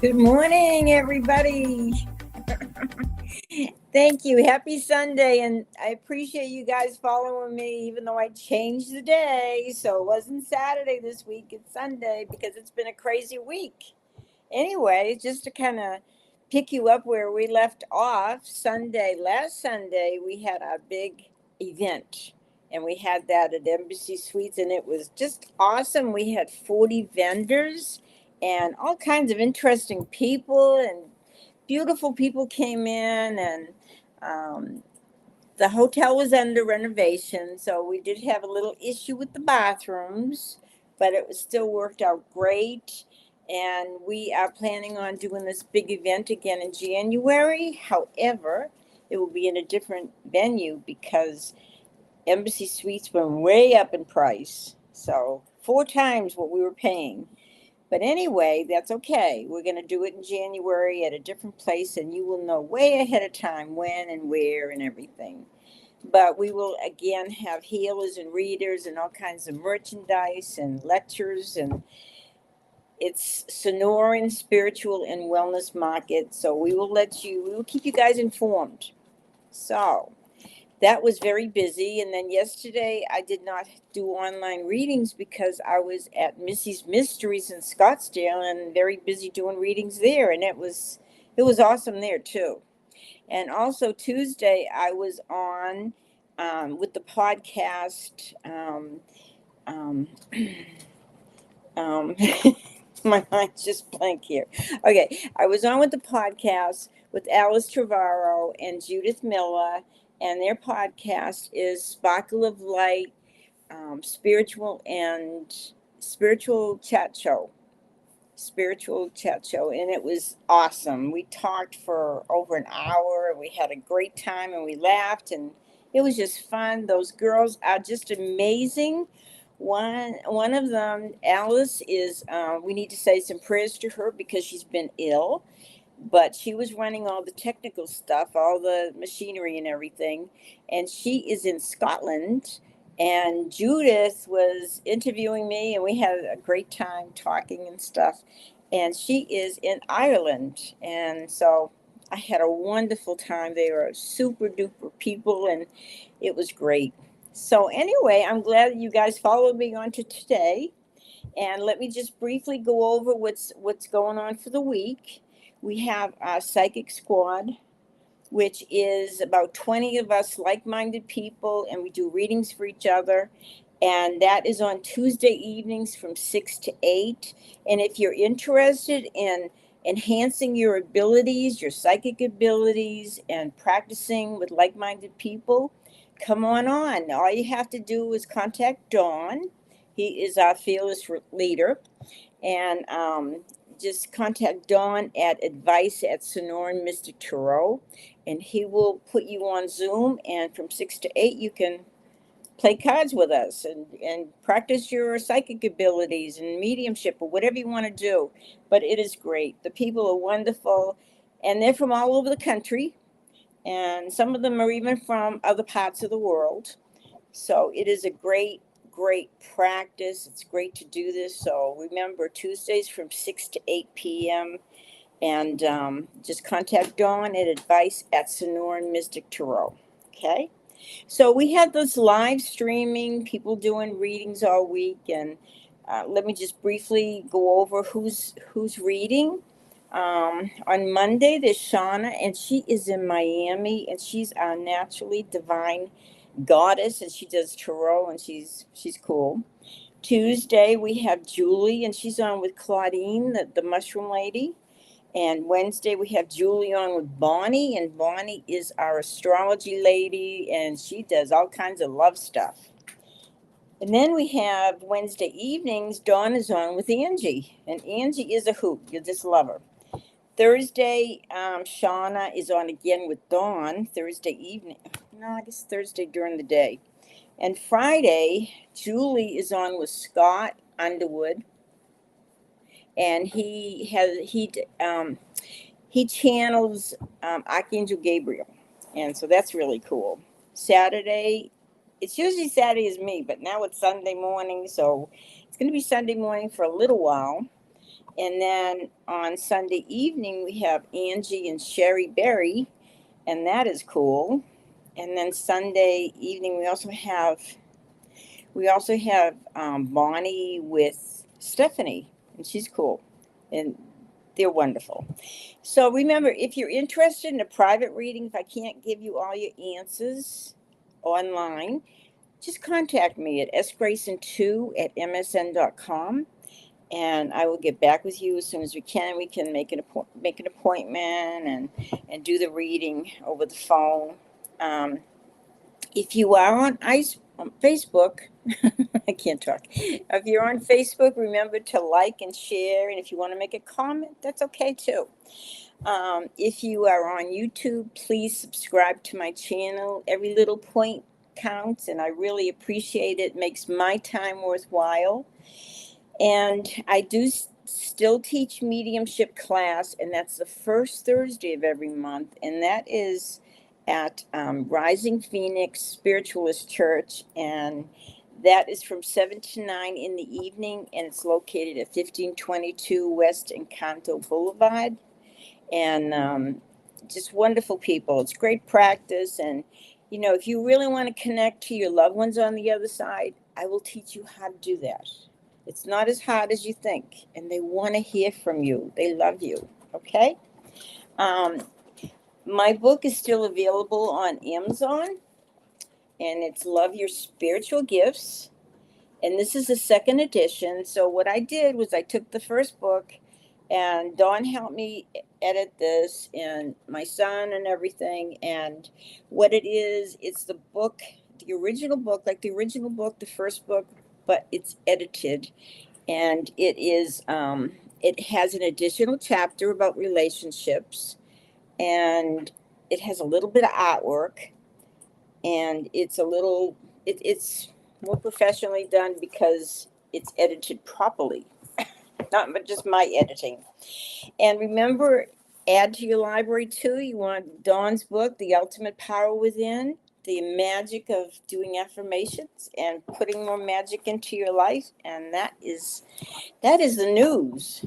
Good morning, everybody. Thank you. Happy Sunday. And I appreciate you guys following me, even though I changed the day. So it wasn't Saturday this week, it's Sunday because it's been a crazy week. Anyway, just to kind of pick you up where we left off, last Sunday, we had a big event. And we had that at Embassy Suites, and it was just awesome. We had 40 vendors and all kinds of interesting people, and beautiful people came in, and um, the hotel was under renovation, so we did have a little issue with the bathrooms, but it was still worked out great. And we are planning on doing this big event again in January. However, it will be in a different venue because Embassy Suites went way up in price. So, four times what we were paying. But anyway, that's okay. We're going to do it in January at a different place, and you will know way ahead of time when and where and everything. But we will again have healers and readers and all kinds of merchandise and lectures, and it's Sonoran Spiritual and Wellness Market. So we will keep you guys informed. So that was very busy. And then yesterday I did not do online readings because I was at Missy's Mysteries in Scottsdale and very busy doing readings there. And it was awesome there too. And also Tuesday I was on with the podcast. Um, um, my mind's just blank here. Okay, I was on with the podcast with Alice Trevorrow and Judith Miller, and their podcast is Sparkle of Light, spiritual and spiritual chat show. Spiritual chat show, and it was awesome. We talked for over an hour. We had a great time, and we laughed, and it was just fun. Those girls are just amazing. One of them, Alice, is. We need to say some prayers to her because she's been ill, but she was running all the technical stuff, all the machinery and everything, and she is in Scotland. And Judith was interviewing me, and we had a great time talking and stuff. And she is in Ireland, and so I had a wonderful time. They were super duper people, and it was great. So anyway, I'm glad you guys followed me on to today. And let me just briefly go over what's going on for the week. We have our psychic squad, which is about 20 of us like-minded people, and we do readings for each other. And that is on Tuesday evenings from 6 to 8. And if you're interested in enhancing your abilities, your psychic abilities, and practicing with like-minded people, come on on. All you have to do is contact Dawn. He is our fearless leader. And just contact Dawn at advice at Sonoran Mystic Tarot, and he will put you on Zoom. And from 6 to 8, you can play cards with us and practice your psychic abilities and mediumship or whatever you want to do. But it is great. The people are wonderful, and they're from all over the country, and some of them are even from other parts of the world. So it is a great practice. It's great to do this. So remember, Tuesdays from 6 to 8 p.m. And just contact Dawn at advice at Sonoran Mystic Tarot. Okay? So we had this live streaming, people doing readings all week. And let me just briefly go over who's reading. On Monday, there's Shauna, and she is in Miami, and she's our naturally divine goddess, and she does tarot, and she's cool. Tuesday we have Julie, and she's on with Claudine, the mushroom lady. And Wednesday we have Julie on with Bonnie, and Bonnie is our astrology lady, and she does all kinds of love stuff. And then we have Wednesday evenings, Dawn is on with Angie, and Angie is a hoot. You'll just love her. Thursday, Shauna is on again with Dawn, Thursday evening. No, I guess Thursday during the day. And Friday, Julie is on with Scott Underwood, and he channels Archangel Gabriel, and so that's really cool. Saturday, it's usually Saturday is me, but now it's Sunday morning, so it's going to be Sunday morning for a little while. And then on Sunday evening, we have Angie and Sherry Berry, and that is cool. And then Sunday evening, we also have Bonnie with Stephanie, and she's cool, and they're wonderful. So remember, if you're interested in a private reading, if I can't give you all your answers online, just contact me at sgrayson2@msn.com, and I will get back with you as soon as we can. We can make an appointment and do the reading over the phone. Um, if you are on Facebook, I can't talk. If you're on Facebook, remember to like and share. And if you want to make a comment, that's okay too. If you are on YouTube, please subscribe to my channel. Every little point counts, and I really appreciate it. It makes my time worthwhile. And I do still teach mediumship class, and that's the first Thursday of every month, and that is at Rising Phoenix Spiritualist Church, and that is from 7 to 9 in the evening, and it's located at 1522 West Encanto Boulevard. And just wonderful people. It's great practice, and if you really want to connect to your loved ones on the other side, I will teach you how to do that. It's not as hard as you think, and they want to hear from you. They love you. Okay. Um, my book is still available on Amazon, and it's Love Your Spiritual Gifts. And this is the second edition. So what I did was I took the first book, and Dawn helped me edit this, and my son and everything. And what it is, it's the book, the original book, like the original book, the first book, but it's edited. And it has an additional chapter about relationships, and it has a little bit of artwork, and it's more professionally done because it's edited properly, not just my editing. And remember, add to your library too. You want Dawn's book, The Ultimate Power Within, the magic of doing affirmations and putting more magic into your life. And that is the news.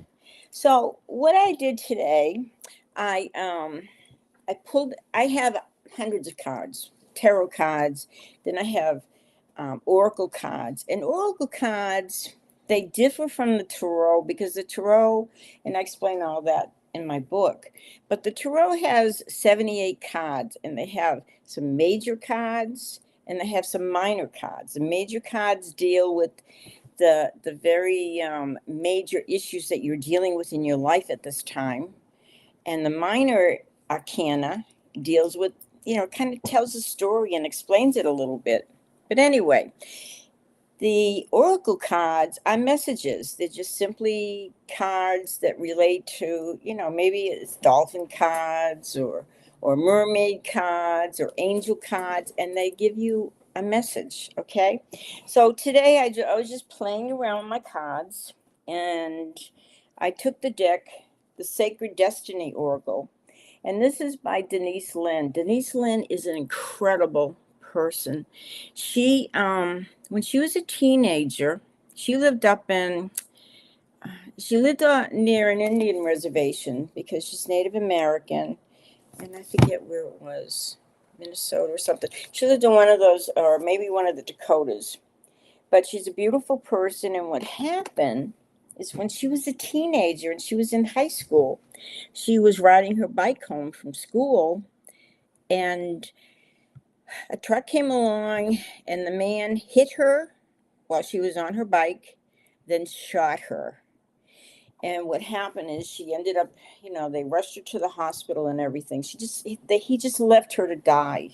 So what I did today, I have hundreds of cards, tarot cards. Then I have oracle cards. And oracle cards, they differ from the tarot because the tarot, and I explain all that in my book, but the tarot has 78 cards, and they have some major cards and they have some minor cards. The major cards deal with the very major issues that you're dealing with in your life at this time. And the minor arcana deals with, kind of tells a story and explains it a little bit. But anyway, the oracle cards are messages. They're just simply cards that relate to, maybe it's dolphin cards or mermaid cards or angel cards, and they give you a message, okay? So today I was just playing around with my cards, and I took the deck, the Sacred Destiny Oracle, and this is by Denise Lynn. Denise Lynn is an incredible person. She, when she was a teenager, she lived near an Indian reservation because she's Native American, and I forget where it was, Minnesota or something. She lived in one of those, or maybe one of the Dakotas. But she's a beautiful person, and what happened is when she was a teenager and she was in high school, she was riding her bike home from school, and a truck came along, and the man hit her while she was on her bike, then shot her. And what happened is she ended up, they rushed her to the hospital and everything. He just left her to die.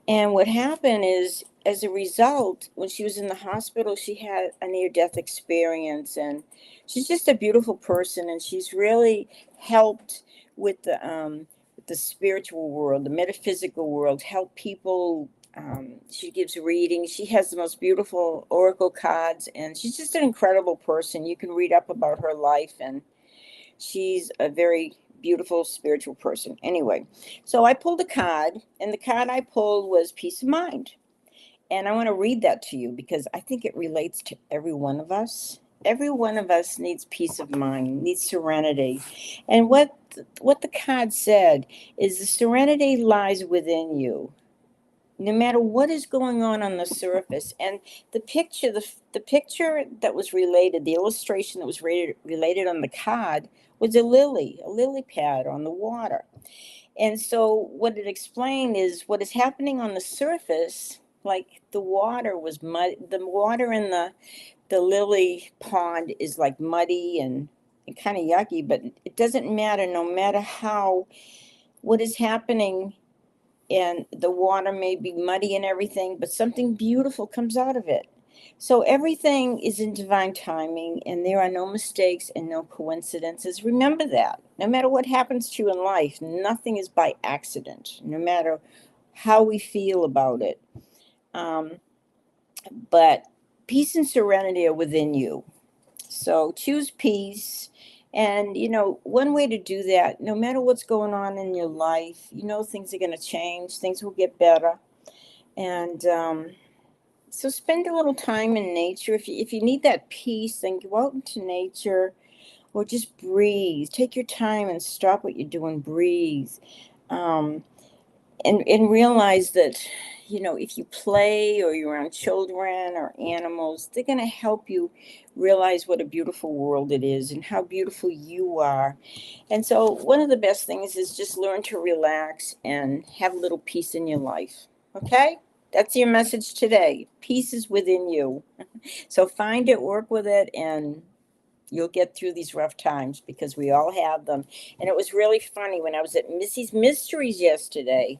And what happened is, as a result, when she was in the hospital, she had a near-death experience. And she's just a beautiful person, and she's really helped with the spiritual world, the metaphysical world, help people. She gives readings. She has the most beautiful oracle cards, and she's just an incredible person. You can read up about her life, and she's a very beautiful spiritual person. Anyway, so I pulled a card, and the card I pulled was Peace of Mind. And I want to read that to you because I think it relates to every one of us. Every one of us needs peace of mind, needs serenity. And what the card said is the serenity lies within you. No matter what is going on the surface. And the picture that was related, the illustration that was related on the card was a lily pad on the water. And so what it explained is what is happening on the surface, like the water was mud, the water in the lily pond is like muddy and kind of yucky, but it doesn't matter. No matter how, what is happening, and the water may be muddy and everything, but something beautiful comes out of it. So everything is in divine timing, and there are no mistakes and no coincidences. Remember that. No matter what happens to you in life, nothing is by accident, no matter how we feel about it. Um, but peace and serenity are within you. So choose peace. And, one way to do that, no matter what's going on in your life, things are going to change, things will get better. And so spend a little time in nature. If you need that peace, then go out into nature or just breathe. Take your time and stop what you're doing, breathe. Um, and realize that if you play or you're around children or animals, they're going to help you realize what a beautiful world it is and how beautiful you are. And so one of the best things is just learn to relax and have a little peace in your life. Okay, that's your message today. Peace is within you. So find it, work with it, and you'll get through these rough times, because we all have them. And it was really funny when I was at Missy's Mysteries yesterday.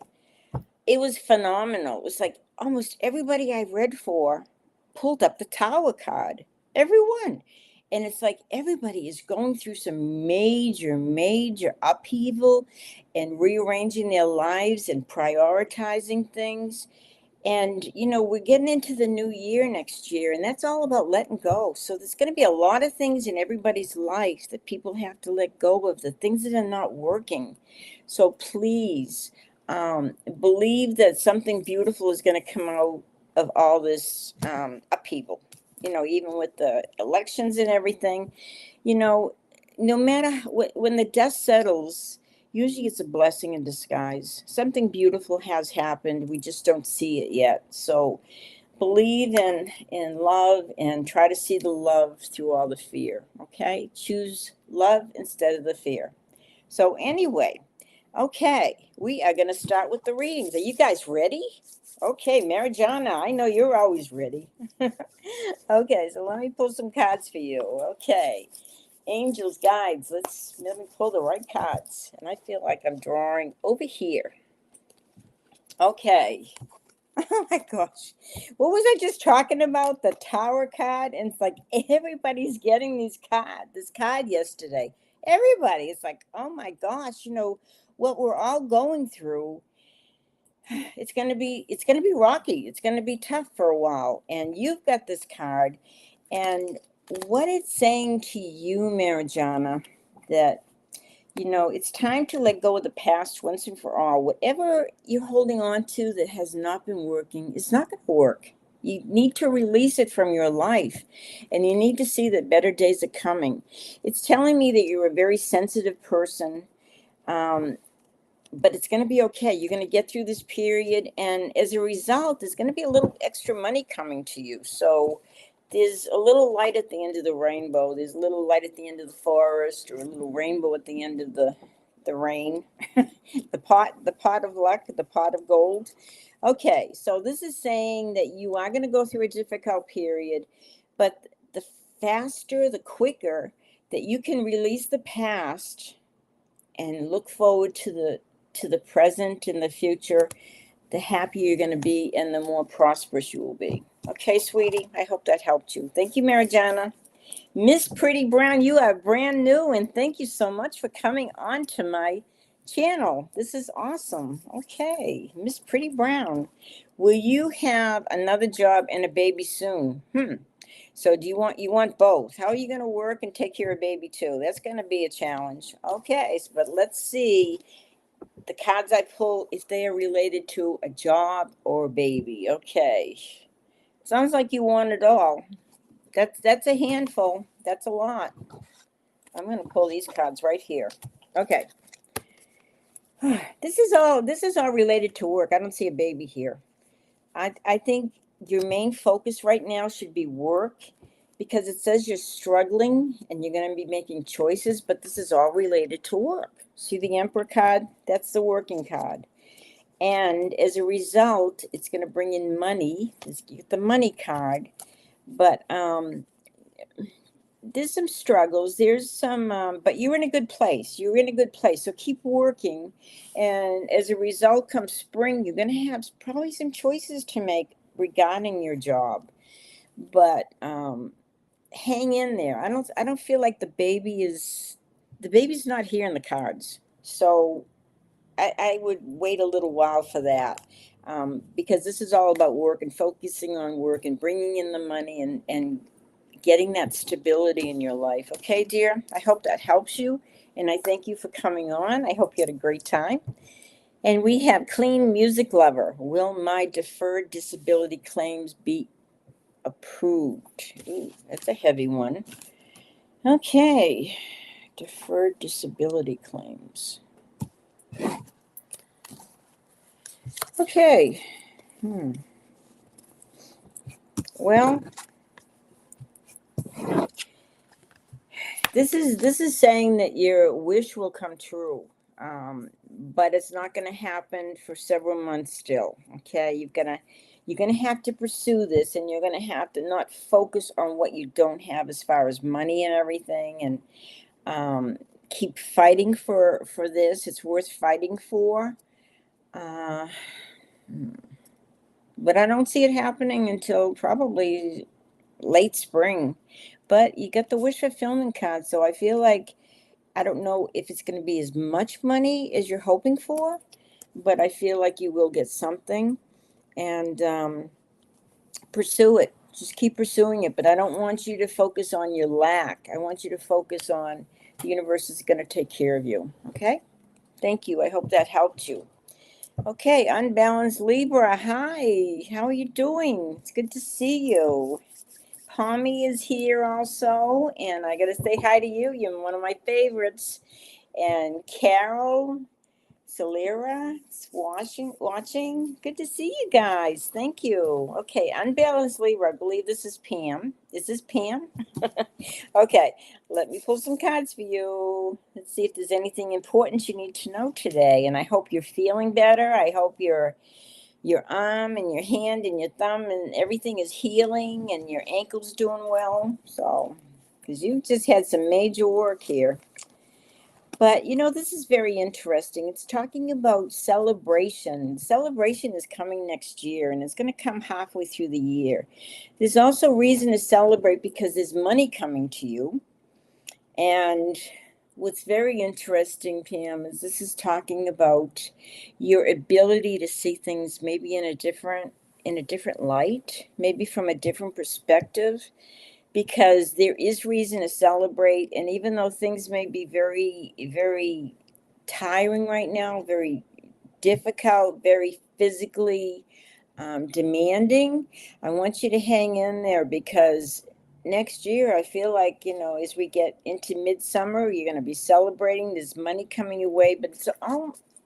It was phenomenal. It was like almost everybody I read for pulled up the Tower card. Everyone. And it's like everybody is going through some major, major upheaval and rearranging their lives and prioritizing things. And, we're getting into the new year next year, and that's all about letting go. So there's going to be a lot of things in everybody's life that people have to let go of, the things that are not working. So please believe that something beautiful is going to come out of all this upheaval, even with the elections and everything. No matter when the dust settles, usually it's a blessing in disguise. Something beautiful has happened. We just don't see it yet. So believe in love and try to see the love through all the fear. Okay? Choose love instead of the fear. So anyway, okay, we are going to start with the readings. Are you guys ready? Okay, Marijana, I know you're always ready. Okay, so let me pull some cards for you. Okay. Angels, guides, let me pull the right cards. And I feel like I'm drawing over here. Okay. Oh my gosh. What was I just talking about? The Tower card? And it's like everybody's getting this card yesterday. Everybody. It's like, oh my gosh, what we're all going through. It's gonna be rocky. It's gonna be tough for a while. And you've got this card. And what it's saying to you, Marijana, that it's time to let go of the past once and for all. Whatever you're holding on to that has not been working, it's not going to work. You need to release it from your life, and you need to see that better days are coming. It's telling me that you're a very sensitive person, but it's going to be okay. You're going to get through this period, and as a result, there's going to be a little extra money coming to you. So there's a little light at the end of the rainbow. There's a little light at the end of the forest, or a little rainbow at the end of the rain. the pot of luck, the pot of gold. Okay, so this is saying that you are going to go through a difficult period, but the faster, the quicker that you can release the past and look forward to the present and the future, the happier you're going to be and the more prosperous you will be. Okay, sweetie, I hope that helped you. Thank you, Marijana. Miss Pretty Brown, you are brand new, and thank you so much for coming on to my channel. This is awesome. Okay, Miss Pretty Brown, will you have another job and a baby soon? So do you want both? How are you going to work and take care of baby too? That's going to be a challenge. Okay, but let's see the cards I pull, if they are related to a job or a baby. Okay. Sounds like you want it all. That's a handful. That's a lot. I'm going to pull these cards right here. Okay. This is all related to work. I don't see a baby here. I think your main focus right now should be work because it says you're struggling and you're going to be making choices, but this is all related to work. See the Emperor card? That's the working card. And as a result, it's going to bring in money. Let's get the money card. But there's some struggles. There's some, but you're in a good place. You're in a good place. So keep working. And as a result, come spring, you're going to have probably some choices to make regarding your job. But hang in there. I don't feel like the baby's not here in the cards. So I would wait a little while for that. Because this is all about work and focusing on work and bringing in the money and getting that stability in your life. Okay, dear? I hope that helps you. And I thank you for coming on. I hope you had a great time. And we have Clean Music Lover. Will my deferred disability claims be approved? Ooh, that's a heavy one. Okay. Deferred disability claims. Okay. Well, this is saying that your wish will come true, but it's not going to happen for several months still. Okay, you're gonna have to pursue this, and you're gonna have to not focus on what you don't have as far as money and everything, and keep fighting for this. It's worth fighting for. Uh, but I don't see it happening until probably late spring. But you got the wish fulfillment card, so I feel like I don't know if it's going to be as much money as you're hoping for, but I feel like you will get something, and pursue it. Just keep pursuing it. But I don't want you to focus on your lack. I want you to focus on the universe is going to take care of you. Okay? Thank you. I hope that helped you. Okay, Unbalanced Libra. Hi. How are you doing? It's good to see you. Pommy is here also, and I got to say hi to you. You're one of my favorites. And Carol, Celera, watching. Good to see you guys. Thank you. Okay, Unbalanced Libra. I believe this is Pam. Is this Pam? Okay, let me pull some cards for you. Let's see if there's anything important you need to know today. And I hope you're feeling better. I hope your arm and your hand and your thumb and everything is healing and your ankle's doing well. So, because you just had some major work here. But this is very interesting. It's talking about celebration. Celebration is coming next year, and it's going to come halfway through the year. There's also reason to celebrate because there's money coming to you. And what's very interesting, Pam, is this is talking about your ability to see things maybe in a different light, maybe from a different perspective, because there is reason to celebrate. And even though things may be very, very tiring right now, very difficult, very physically demanding, I want you to hang in there, because next year I feel like, as we get into midsummer, you're going to be celebrating. There's money coming your way, but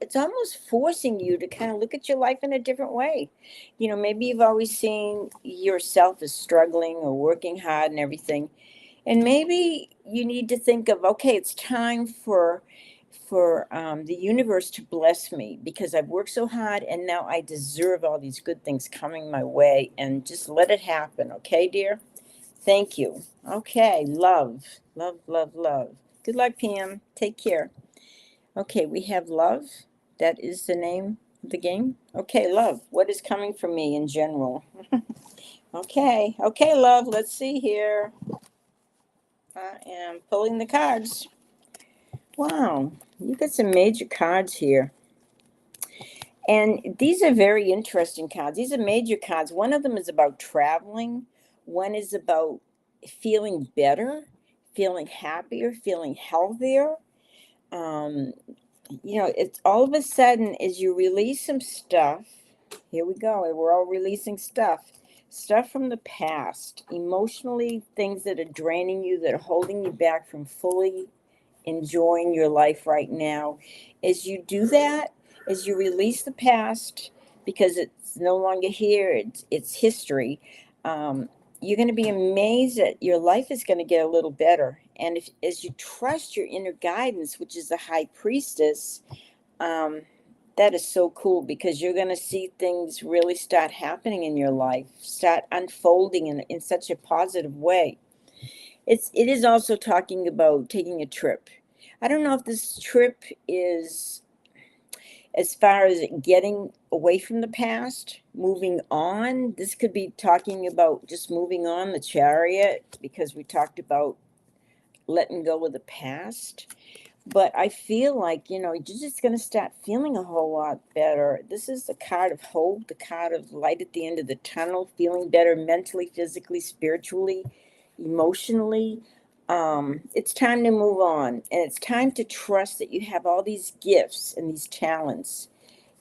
it's almost forcing you to kind of look at your life in a different way. Maybe you've always seen yourself as struggling or working hard and everything. And maybe you need to think of, okay, it's time for the universe to bless me, because I've worked so hard and now I deserve all these good things coming my way, and just let it happen. Okay, dear? Thank you. Okay, love, love, love, love. Good luck, Pam. Take care. Okay, we have love. That is the name of the game. Okay, love. What is coming for me in general? Okay, love. Let's see here. I am pulling the cards. Wow, you got some major cards here. And these are very interesting cards. These are major cards. One of them is about traveling. One is about feeling better, feeling happier, feeling healthier. It's all of a sudden, as you release some stuff, here we go, we're all releasing stuff. stuff from the past, emotionally, things that are draining you, that are holding you back from fully enjoying your life right now. As you do that, as you release the past, because it's no longer here, it's history. Um, you're going to be amazed that your life is going to get a little better. And if, as you trust your inner guidance, which is the high priestess, um, that is so cool because you're going to see things really start happening in your life, start unfolding in such a positive way. It is also talking about taking a trip. I don't know if this trip is as far as getting away from the past, moving on. This could be talking about just moving on the chariot because we talked about letting go of the past. But I feel like, you're just going to start feeling a whole lot better. This is the card of hope, the card of light at the end of the tunnel, feeling better mentally, physically, spiritually, emotionally. It's time to move on. And it's time to trust that you have all these gifts and these talents.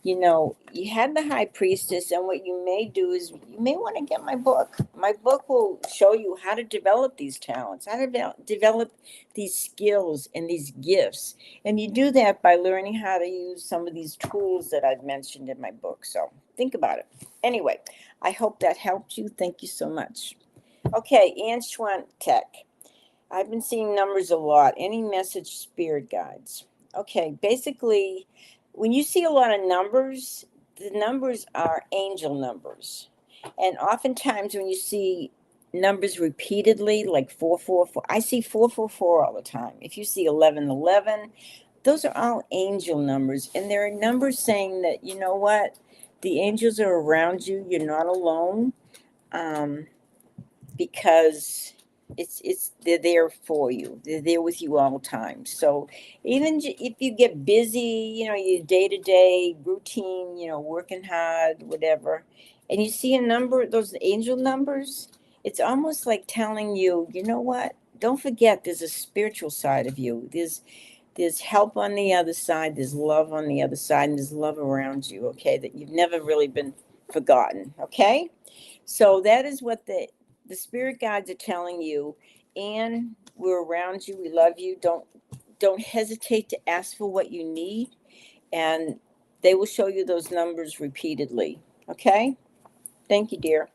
You had the high priestess, and what you may do is you may want to get my book. My book will show you how to develop these talents, how to develop these skills and these gifts. And you do that by learning how to use some of these tools that I've mentioned in my book. So think about it. Anyway, I hope that helped you. Thank you so much. Okay, Ann Schwantek. I've been seeing numbers a lot. Any message, spirit guides? Okay, basically, when you see a lot of numbers, the numbers are angel numbers. And oftentimes, when you see numbers repeatedly, like 444, I see 444 all the time. If you see 1111, those are all angel numbers. And there are numbers saying that, you know what? The angels are around you. You're not alone. Um, because it's they're there for you. They're there with you all the time. So even if you get busy, your day-to-day routine, working hard, whatever, and you see a number, those angel numbers, it's almost like telling you, you know what? Don't forget, there's a spiritual side of you. There's help on the other side. There's love on the other side, and there's love around you. Okay, that you've never really been forgotten. Okay, so that is what the spirit guides are telling you. And we're around you. We love you. Don't hesitate to ask for what you need, and they will show you those numbers repeatedly. Okay. Thank you, dear.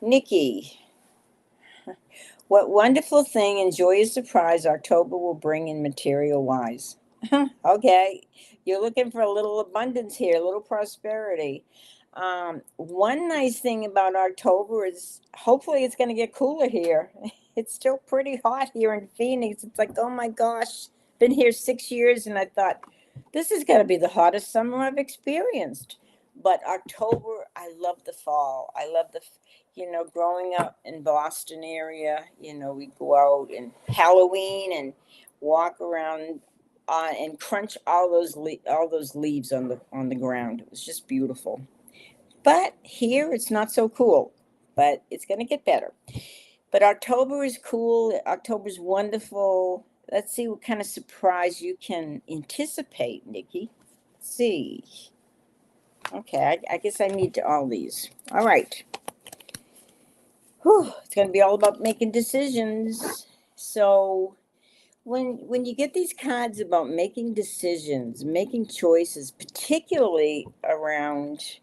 Nikki, what wonderful thing and joyous surprise October will bring in material wise? Okay, you're looking for a little abundance here, a little prosperity. One nice thing about October is hopefully it's going to get cooler here. It's still pretty hot here in Phoenix. It's like, oh my gosh, been here 6 years, and I thought this is going to be the hottest summer I've experienced. But October, I love the fall. I love growing up in Boston area, we go out and Halloween and walk around and crunch all those leaves on the ground. It was just beautiful. But here it's not so cool. But it's going to get better. But October is cool. October's wonderful. Let's see what kind of surprise you can anticipate, Nikki. Let's see. Okay, I guess I need to all these. All right. Whew, it's going to be all about making decisions. So when you get these cards about making decisions, making choices, particularly around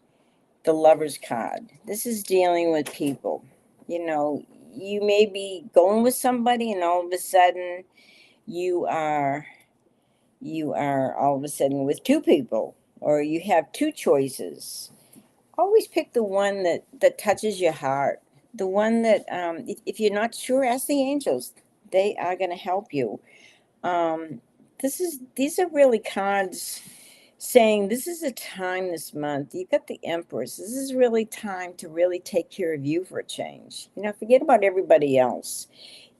the lover's card, this is dealing with people. You may be going with somebody, and all of a sudden you are all of a sudden with two people, or you have two choices. Always pick the one that touches your heart, the one that if you're not sure, ask the angels. They are going to help you. um, these are really cards saying this is a time this month. You got the Empress. This is really time to really take care of you for a change. Forget about everybody else.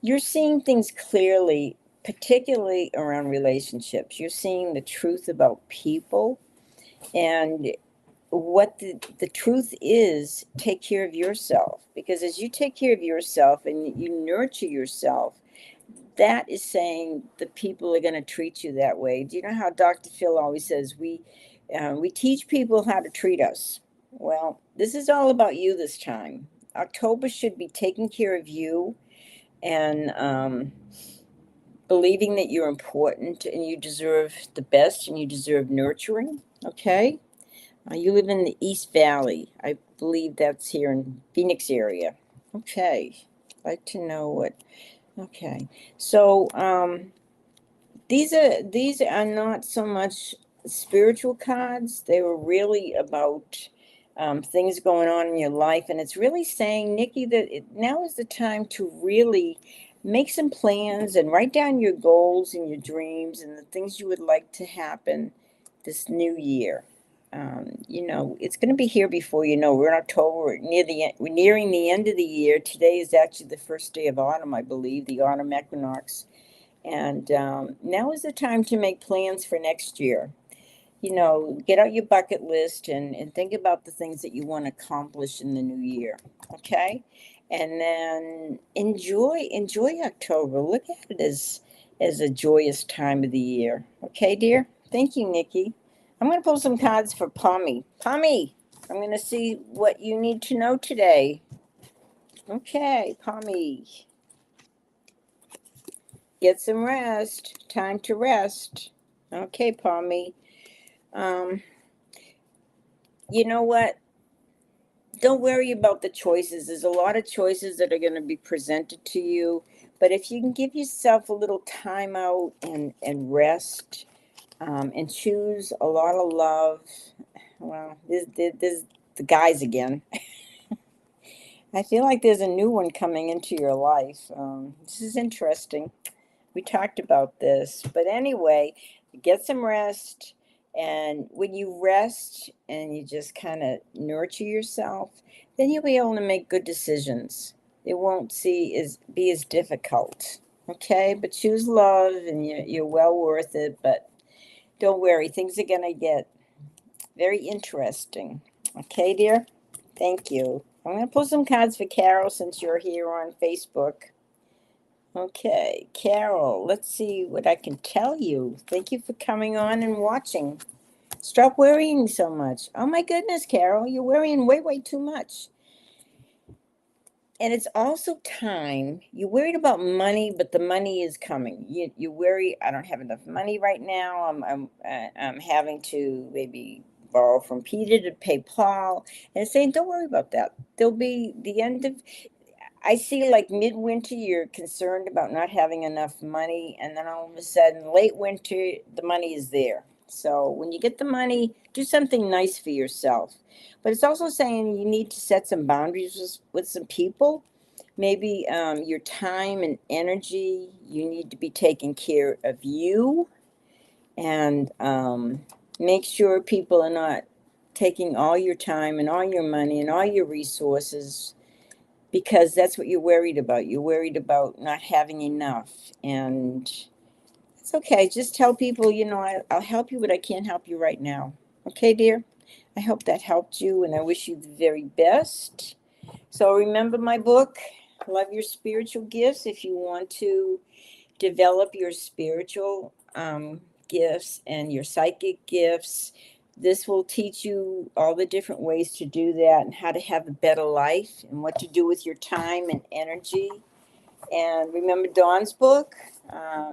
You're seeing things clearly, particularly around relationships. You're seeing the truth about people, and what the truth is, take care of yourself, because as you take care of yourself and you nurture yourself, that is saying the people are going to treat you that way. Do you know how Dr. Phil always says we teach people how to treat us? Well, this is all about you this time. October should be taking care of you and believing that you're important and you deserve the best and you deserve nurturing. Okay. You live in the East Valley. I believe that's here in Phoenix area. Okay. I'd like to know what. Okay. So these are not so much spiritual cards. They were really about things going on in your life, and it's really saying, Nikki, that now is the time to really make some plans and write down your goals and your dreams and the things you would like to happen this new year. It's going to be here before you know. We're in October. We're nearing the end of the year. Today is actually the first day of autumn, I believe, the autumn equinox. And now is the time to make plans for next year. Get out your bucket list and think about the things that you want to accomplish in the new year. Okay? And then enjoy October. Look at it as a joyous time of the year. Okay, dear? Thank you, Nikki. I'm going to pull some cards for Pommy. Pommy, I'm going to see what you need to know today. Okay, Pommy. Get some rest. Time to rest. Okay, Pommy. Um, you know what? Don't worry about the choices. There's a lot of choices that are going to be presented to you. But if you can give yourself a little time out and rest and choose a lot of love, well, there's the guys again. I feel like there's a new one coming into your life. This is interesting. We talked about this. But anyway, get some rest. And when you rest and you just kind of nurture yourself, then you'll be able to make good decisions. It won't be as difficult. Okay? But choose love and you're well worth it. But don't worry, things are going to get very interesting. Okay, dear? Thank you. I'm going to pull some cards for Carol since you're here on Facebook. Okay, Carol, let's see what I can tell you. Thank you for coming on and watching. Stop worrying so much. Oh my goodness, Carol, you're worrying way, way too much. And it's also time. You're worried about money, but the money is coming. You worry, I don't have enough money right now. I'm having to maybe borrow from Peter to pay Paul. And it's saying, don't worry about that. There'll be the end of. I see like midwinter, you're concerned about not having enough money, and then all of a sudden, late winter, the money is there. So when you get the money, do something nice for yourself. But it's also saying you need to set some boundaries with some people. Maybe your time and energy, you need to be taking care of you, and make sure people are not taking all your time and all your money and all your resources, because that's what you're worried about. You're worried about not having enough. And it's okay. Just tell people, I'll help you, but I can't help you right now. Okay, dear? I hope that helped you, and I wish you the very best. So remember my book, Love Your Spiritual Gifts, if you want to develop your spiritual gifts and your psychic gifts. This will teach you all the different ways to do that and how to have a better life and what to do with your time and energy. And remember Dawn's book,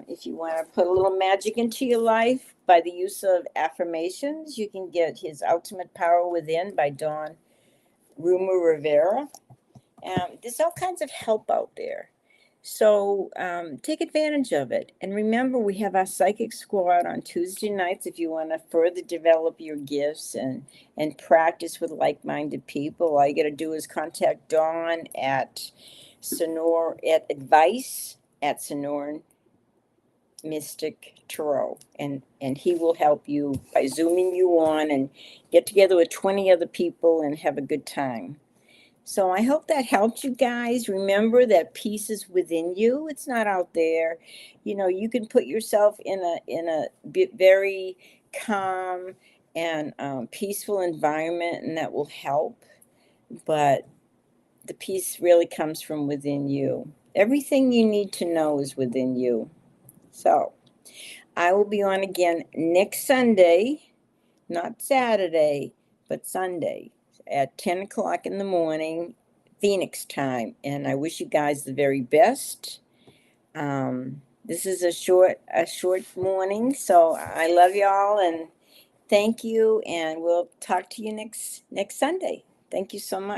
if you want to put a little magic into your life by the use of affirmations, you can get His Ultimate Power Within by Dawn Ruma Rivera. There's all kinds of help out there. So take advantage of it. And remember, we have our psychic squad on Tuesday nights if you want to further develop your gifts and practice with like-minded people. All you got to do is contact Dawn at Sonoran Mystic Tarot, and he will help you by zooming you on and get together with 20 other people and have a good time. So I hope that helped you guys. Remember that peace is within you. It's not out there. You can put yourself in a very calm and peaceful environment, and that will help. But the peace really comes from within you. Everything you need to know is within you. So I will be on again next Sunday, not Saturday, but Sunday at 10 o'clock in the morning, Phoenix time. And I wish you guys the very best. This is a short morning, so I love y'all and thank you. And we'll talk to you next Sunday. Thank you so much.